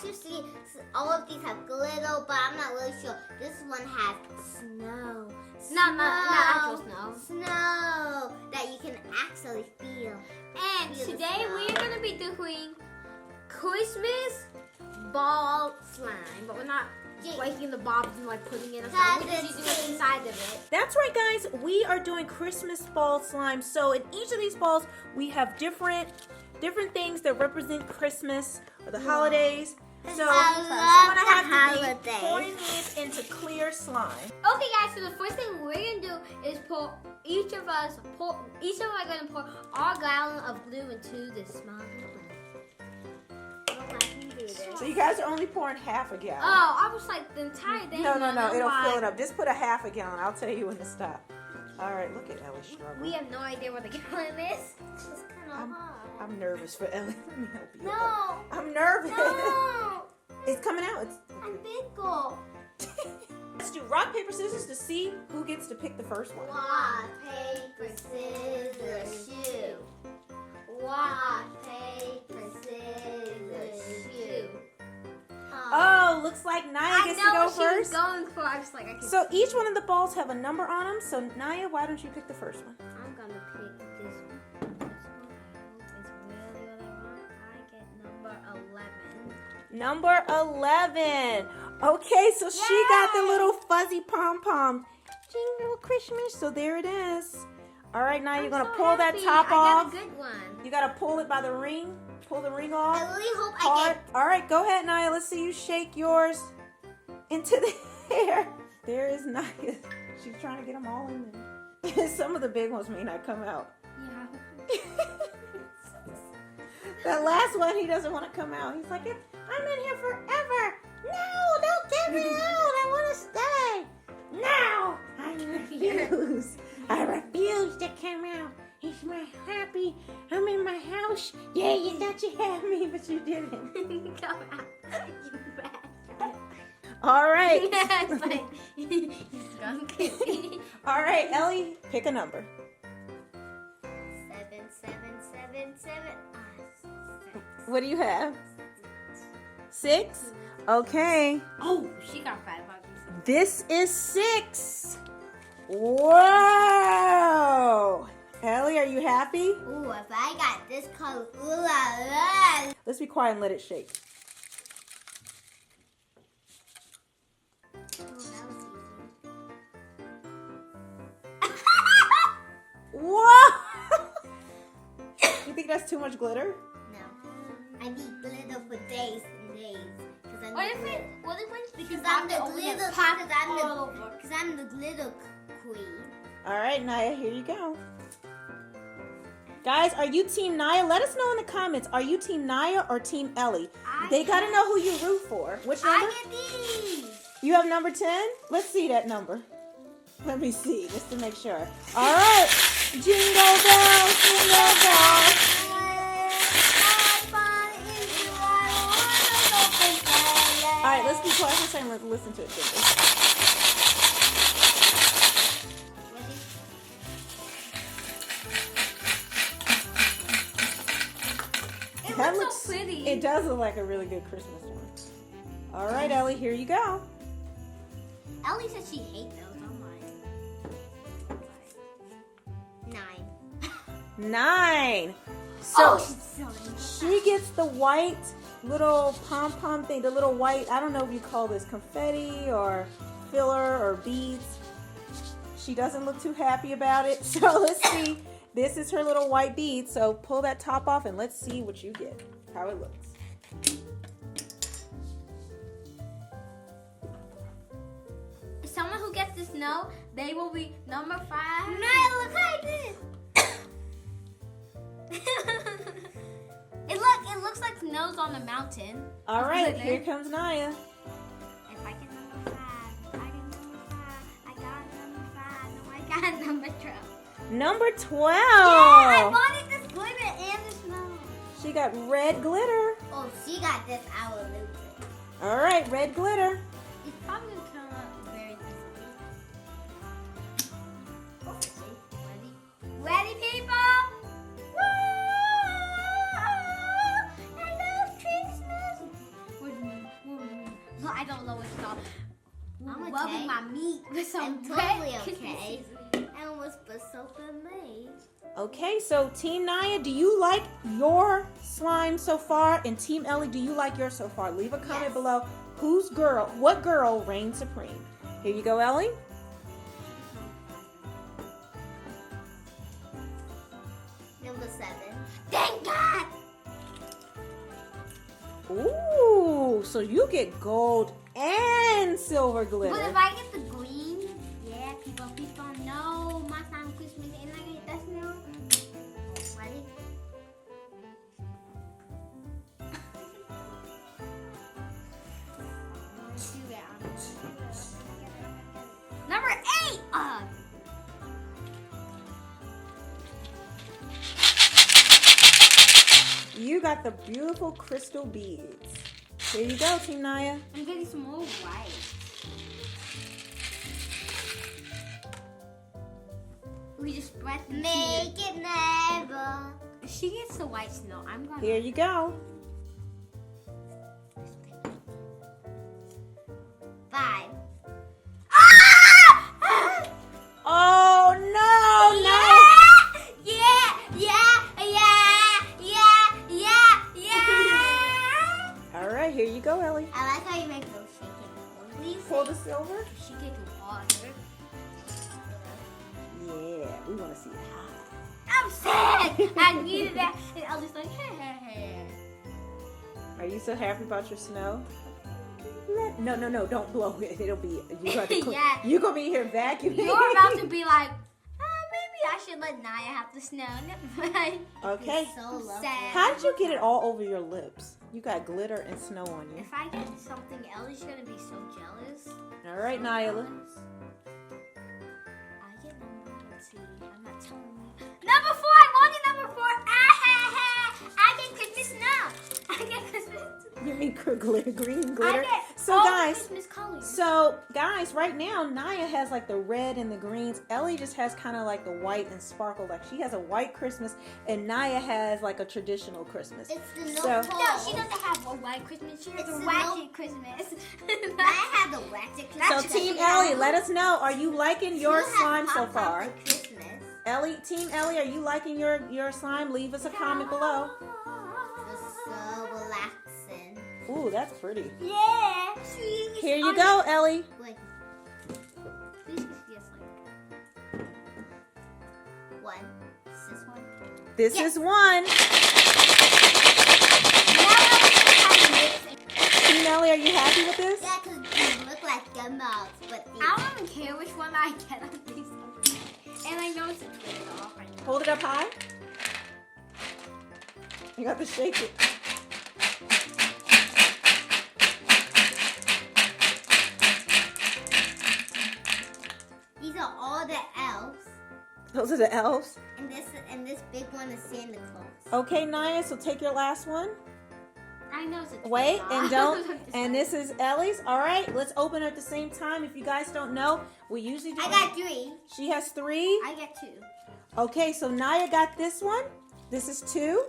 Obviously, all of these have glitter, but I'm not really sure. This one has snow. Not actual snow. Snow that you can actually feel. And today we are going to be doing Christmas ball slime, but we're not breaking the bobs and like putting it inside. We're just using it inside of it. That's right, guys. We are doing Christmas ball slime. So in each of these balls, we have different things that represent Christmas or the holidays. So I'm gonna have to be pouring these into clear slime. Okay, guys. So the first thing we're gonna do is pour. Each of us are gonna pour our gallon of glue into this small glue. So you guys are only pouring half a gallon. Oh, I was like the entire thing. No. It'll fill it up. Just put a half a gallon. I'll tell you when to stop. All right. Look at Ellie struggling. We have no idea what the gallon is. It's just kind of hard. I'm nervous for Ellie. Let me help you. No. I'm nervous. No. It's coming out. I'm pickle. Let's do rock, paper, scissors to see who gets to pick the first one. Rock, paper, scissors, shoe. Rock, paper, scissors, shoe. Oh, looks like Naya gets to go first. Going for. I was like, I can. So each one of the balls have a number on them. So Naya, why don't you pick the first one? I'm gonna pick this one. This one I hope is really what I want. I get number 11. Number 11. Okay, so she got the little fuzzy pom-pom. Jingle Christmas. So there it is. All right, now you're going to pull that top off. I got a good one. You got to pull it by the ring. Pull the ring off. I really hope Hard. I get... All right, go ahead, Naya. Let's see you shake yours into the air. There is Naya. She's trying to get them all in there. Some of the big ones may not come out. Yeah. That last one, he doesn't want to come out. He's like, I'm in here forever. No, don't get me out. I want to stay. No, I refuse. I refuse to come out. It's my happy. I'm in my house. Yeah, you thought you had me, but you didn't. Come out. You bad. All right. Yeah, it's like, he's gone crazy. All right, Ellie, pick a number. 7, 7, 7, 7. 6. What do you have? 6? Okay. Oh, she got 5 bucks. This is 6. Whoa! Ellie, are you happy? Ooh, if I got this color, ooh la la. Let's be quiet and let it shake. Oh, that was easy. Whoa! You think that's too much glitter? No. I need glitter for days and days. What if Because I'm the glitter queen. All right, Naya, here you go. Guys, are you Team Naya? Let us know in the comments. Are you Team Naya or Team Ellie? They got to know who you root for. Which number? I get these. You have number 10? Let's see that number. Let me see, just to make sure. All right. Jingle bells, jingle bells. All right, let's be quiet for a second. Let's listen to it. That looks so pretty. It does look like a really good Christmas one. All right, Ellie, here you go. Ellie said she hates those. Oh my. 9. 9. So she gets the white little pom-pom thing, the little white, I don't know if you call this confetti or filler or beads. She doesn't look too happy about it. So let's see. This is her little white bead. So pull that top off and let's see what you get, how it looks. Someone who gets this snow, they will be number 5. Naya, look like this. It looks like snow's on the mountain. All right, here comes Naya. If I get number 5, I get number 5. I got number 5. No, I got number 12. Number 12. Yeah, I wanted this glitter and the snow. She got red glitter. Oh, she got this. I will lose it. All right, red glitter. It's probably gonna come out very easily. Ready, people? Woo! I love Christmas. I don't know what's called. I'm okay. Rubbing my meat with some I'm totally red okay. seasoning. I almost put soap in me. Okay, so Team Naya, do you like your slime so far? And Team Ellie, do you like yours so far? Leave a comment Yes. below. What girl reigns supreme? Here you go, Ellie. Number 7. Thank God! Ooh, so you get gold and silver glitter. But if I get the green, yeah, people know my time Christmas and I get that now. Ready? Number 8! You got the beautiful crystal beads. Here you go, Team Naya. I'm getting some more white. We just spread the Make it never. If she gets the white snow, I'm gonna. Here you go. 5. Oh no, no! All right, here you go, Ellie. I like how you make those shaking noises. Pull the silver. She get water. Yeah, we want to see it high. I'm sad. I needed that, and I was like, hey. Are you so happy about your snow? No, don't blow it. It'll be Yeah. You're gonna be here vacuuming. You're about to be like, maybe I should let Naya have the snow. Never mind. Okay. So lovely. Sad. How did you get it all over your lips? You got glitter and snow on you. If I get something else, she's gonna be so jealous. All right, Nyla. I get let's see. I'm not telling you. Number 4. I'm only number 4. I get Christmas now. I get Christmas. You mean glitter, green glitter? I get So all guys, Christmas colors. So, guys, right now, Naya has like the red and the greens. Ellie just has kind of like the white and sparkle. Like she has a white Christmas, and Naya has like a traditional Christmas. It's the no So- No, pole. she doesn't have a white Christmas. She has It's a the ratchet Christmas. I have the ratchet So, Christmas. Team Ellie, let us know. Are you liking your You have slime so Pop-Pop far? for Christmas. Ellie, Team Ellie, are you liking your slime? Leave us a comment below. It's so relaxing. Ooh, that's pretty. Yeah. Here you go, Ellie. Wait, This is just like 1. Is this one? This Yes. is one. Team Ellie, are you happy with this? Yeah, because these look like gumballs, but these... I don't even care which one I get on these. And I know it's a trade off. Hold it up high. You got to shake it. These are all the elves. Those are the elves. And this big one is Santa Claus. Okay, Naya, so take your last one. I know it's a trade Wait, off. and don't. And this is Ellie's. All right, let's open her at the same time. If you guys don't know, we usually do. I got 3. She has 3. I get 2. Okay, so Naya got this one. This is 2.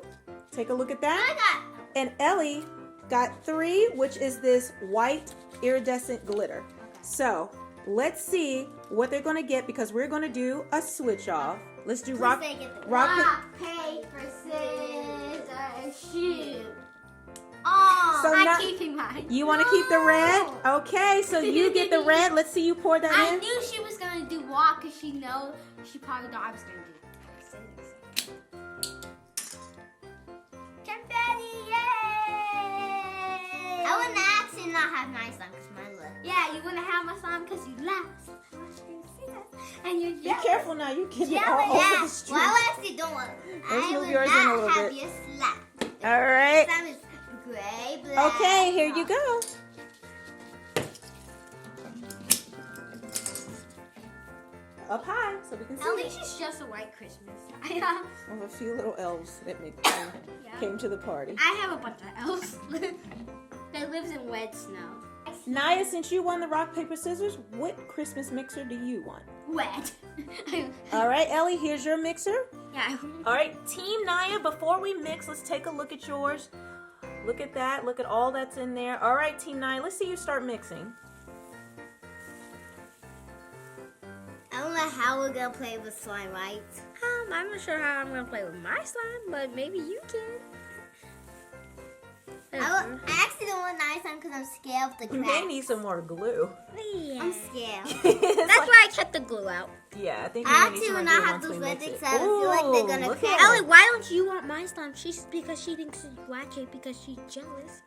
Take a look at that. I got... And Ellie got 3, which is this white iridescent glitter. Okay. So let's see what they're gonna get because we're gonna do a switch off. Let's do rock, Rock, paper, scissors, shoot. Oh, So I'm now- keeping mine. You want to keep the red? Okay, so you get the red. Let's see you pour that I in. knew she was gonna do walk because she probably thought I was gonna do scissors. Confetti, yay! I would actually not have my slime because mine look. Yeah, you wanna have my slime because you laughed. And you're Be jealous. careful now. You get it Yeah, all yeah. over the street. Well, I actually don't want. Let's I move would yours in a not little have bit. your slap. All right. Slime is gray, black. Okay, here you go. Up high so we can see At it. least it's just a white Christmas. I know. We have a few little elves that Yeah. came to the party. I have a bunch of elves that lives in wet snow. Naya, since you won the rock, paper, scissors, what Christmas mixer do you want? Wet. All right, Ellie, here's your mixer. Yeah. All right, Team Naya, before we mix, let's take a look at yours. Look at that. Look at all that's in there. All right, Team Naya, let's see you start mixing. I don't know how we're gonna play with slime, right? I'm not sure how I'm gonna play with my slime, but maybe you can. I actually don't want nice slime because I'm scared of the You cracks. may need some more glue. Yeah. I'm scared. That's why I kept the glue out. Yeah, I think I we need actually some will more not glue have once we those red mix things. it. I feel like they're gonna look crack. at Ellie, it. why don't you want my slime? Because she thinks you like it because she's jealous.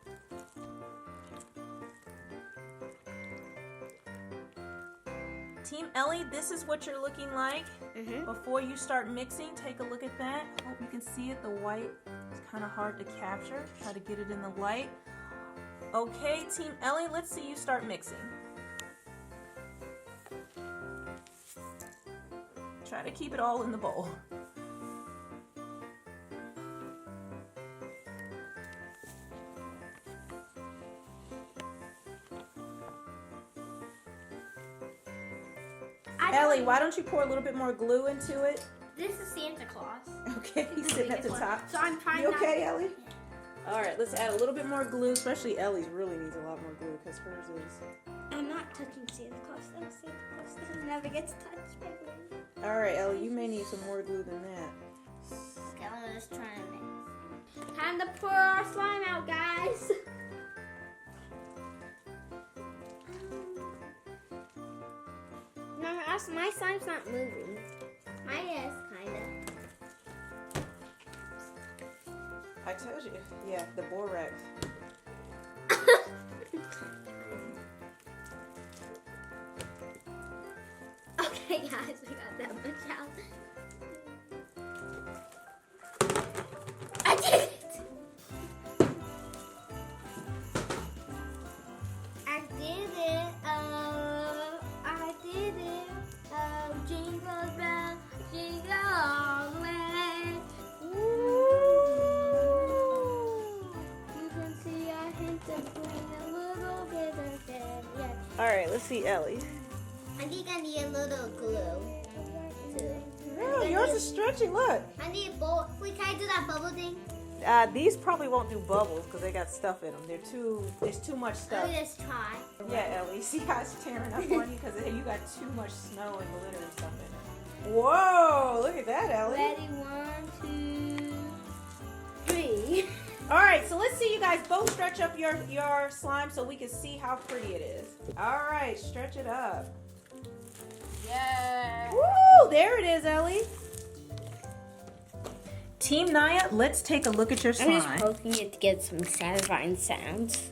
Team Ellie, this is what you're looking like. Before you start mixing, take a look at that. Hope you can see it. The white is kind of hard to capture. Try to get it in the light. Okay, Team Ellie, let's see you start mixing. Try to keep it all in the bowl. Ellie, why don't you pour a little bit more glue into it? This is Santa Claus. Okay, he's sitting at the top. So I'm trying You not okay, Ellie? All right, let's add a little bit more glue, especially Ellie's really needs a lot more glue because hers is. I'm not touching Santa Claus. Though. Santa Claus never gets touched by glue. All right, Ellie, you may need some more glue than that. Okay, I'm just trying to mix. Time to pour our slime out, guys. Remember, my slime's not moving. Mine is kinda. I told you. Yeah, the borax. Okay, guys, we got that much out. I did it! I did it. I did it. Jingle bell, jingle all the way. You can see a hint of green, a little bit of red. Yeah. All right, let's see Ellie. I think I need a little glue too. Oh, yours is stretching. Look. I need a bowl. Wait, can I do that bubble thing? These probably won't do bubbles because they got stuff in them. There's too much stuff. Let me just try. Yeah, Ellie, see how it's tearing up on you because you got too much snow and glitter and stuff in it. Whoa, look at that, Ellie. Ready? 1, 2, 3. All right, so let's see you guys both stretch up your slime so we can see how pretty it is. All right, stretch it up. Yeah. Woo, there it is, Ellie. Team Naya, let's take a look at your slime. I'm just poking it to get some satisfying sounds.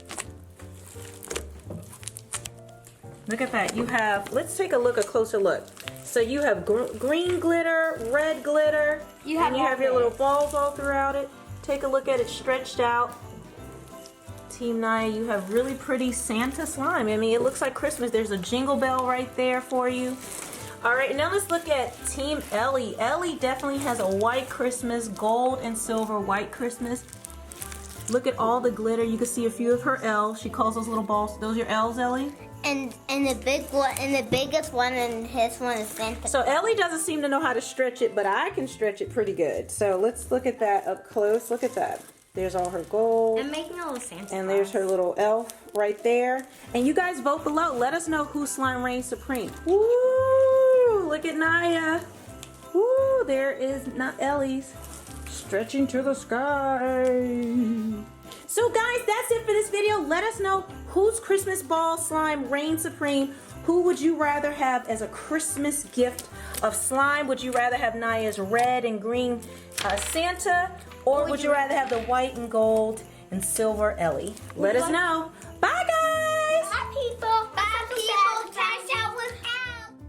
Look at that. You have, let's take a closer look. So you have green glitter, red glitter, and you have your little balls all throughout it. Take a look at it stretched out. Team Naya, you have really pretty Santa slime. I mean, it looks like Christmas. There's a jingle bell right there for you. All right, now let's look at Team Ellie. Ellie definitely has a white Christmas, gold and silver white Christmas. Look at all the glitter. You can see a few of her L's. She calls those little balls. Those are your L's, Ellie? And the big one, and the biggest one, and his one is Santa. So Ellie doesn't seem to know how to stretch it, but I can stretch it pretty good. So let's look at that up close. Look at that. There's all her gold. I'm making a little Santa And there's her little elf right there. And you guys vote below. Let us know whose slime reigns supreme. Woo! Look at Naya. Woo! There is not Ellie's. Stretching to the sky. So guys, that's it for this video. Let us know whose Christmas ball slime reigns supreme. Who would you rather have as a Christmas gift of slime? Would you rather have Naya's red and green Santa? Or would you rather have the white and gold and silver Ellie? Let us know. Bye guys!